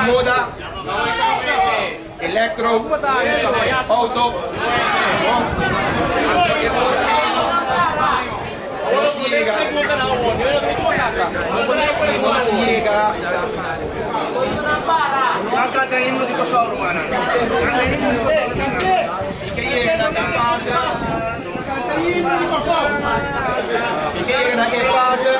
moda, elektro, auto, Siega. Saka tayo mo dito sa Romana. Ikaya na pasa. Ikaya na pasa.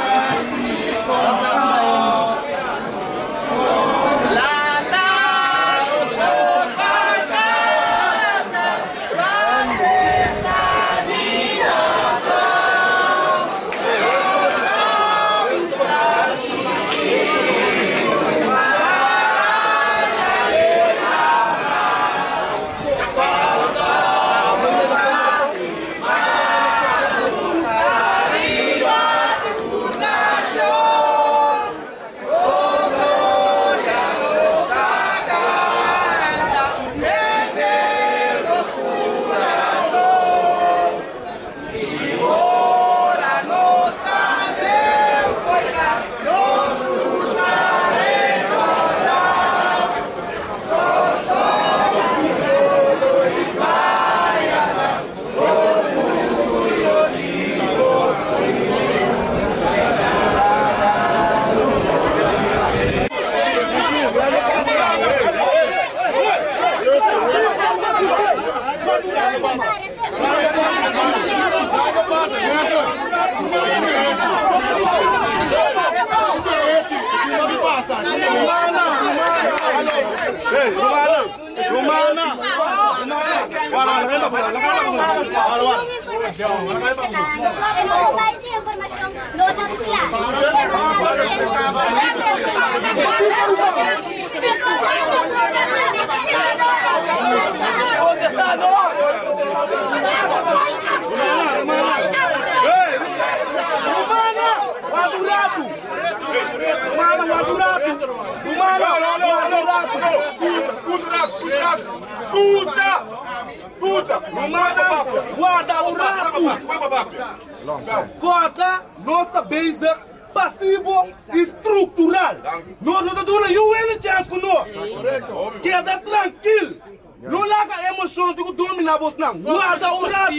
Cota, nós está bezig, passivo estrutural. Nós não estamos dando nenhuma chance conosco. Queda tranquilo. Não larga emoção de dominar você não. Guarda o rato.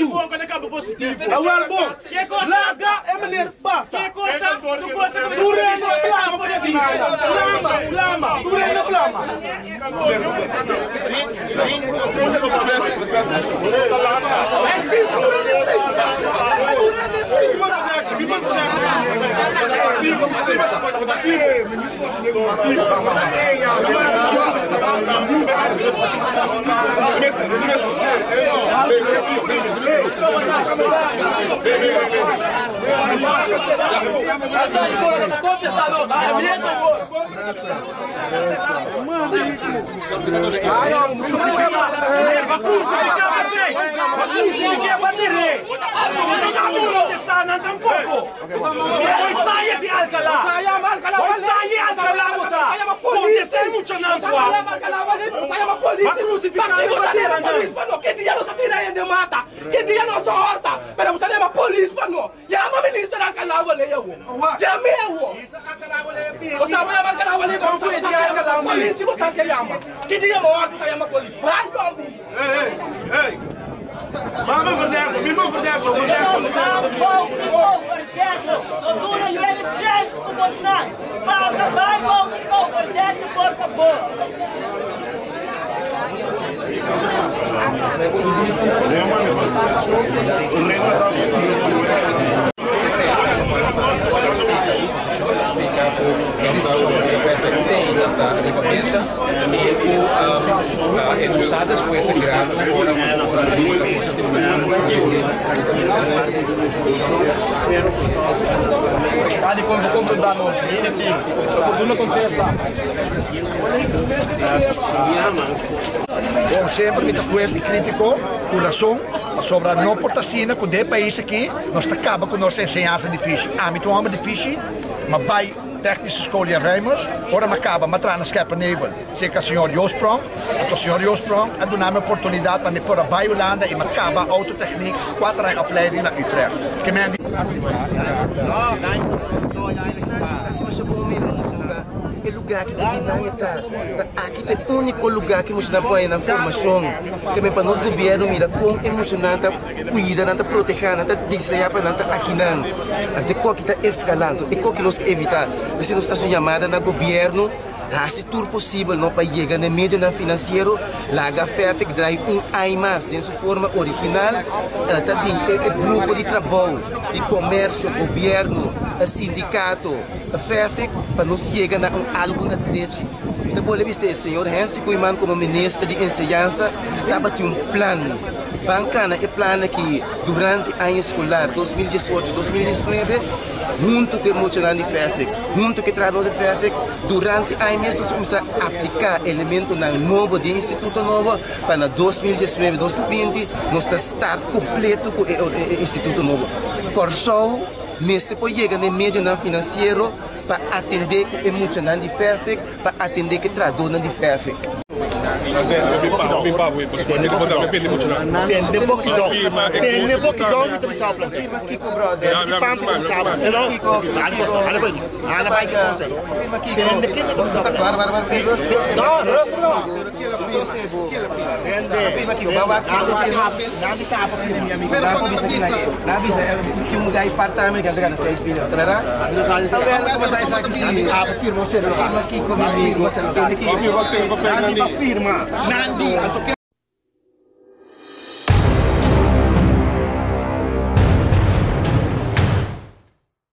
Agora bom. Larga a maneira passa. Dureno clama. Clama. Dureno clama. Que dia não se tira e mata, que dia não se horta, pero você leva a polícia não. Já a ministra da Alcalá le eu. Já me eu. Você vai levar Alcalá le como foi dia Alcalá polícia você que chama. Que dia não horta você chama polícia. Vai bambu. Ei. Vamos verdadeiro, mesmo verdadeiro. Doutora, you have a chance to mostrar. Passa, vai, vamos verdadeiro, por favor. Da recompensa e usadas puede ser creada sabe quando compro da nós tudo completa bom sempre me tacuer de crítico coração sobre a não portacina que o país aqui nós acaba com nossa ensinança difícil a mim tomamos difícil mas vai Technische Escola Reimers, ora macaba matrana Scherpenheuvel, seca senhor Joosprong, o senhor Joosprong, en toen nam een opportuniteit van voor de Bijolanda in macaba autotechniek, 4 jaar opleiding naar Utrecht. É lugar que tem aqui tem o único lugar que nós apoia na formação, que para nós governo mira como emocionante, cuida, nanta proteger, nanta desejar para nanta aqui não, até que está escalando, e que nós evitar, se nós estamos chamada na governo se tudo possível não para chegar no meio financeiro, lá a FEFEC drive ano mais, de sua forma original, também é grupo de trabalho, de comércio, governo, sindicato, a FEFEC, para não chegar a algo na frente. Depois ele disse, senhor Hensi Kuiman como ministro de ensinança, estava um plano. Bancana é plano que durante o ano escolar 2018-2019, junto com o funcionário de FEFEC, junto com o trabalhador de FEFEC, durante o ano nós começamos a aplicar elementos novo de Instituto Novo, para 2019-2020 nós estar completo com o Instituto Novo. Corso, mas se pode chegar no meio financeiro para atender o emocionante de FEFEC, para atender o trabalhador de FEFEC. Nandi,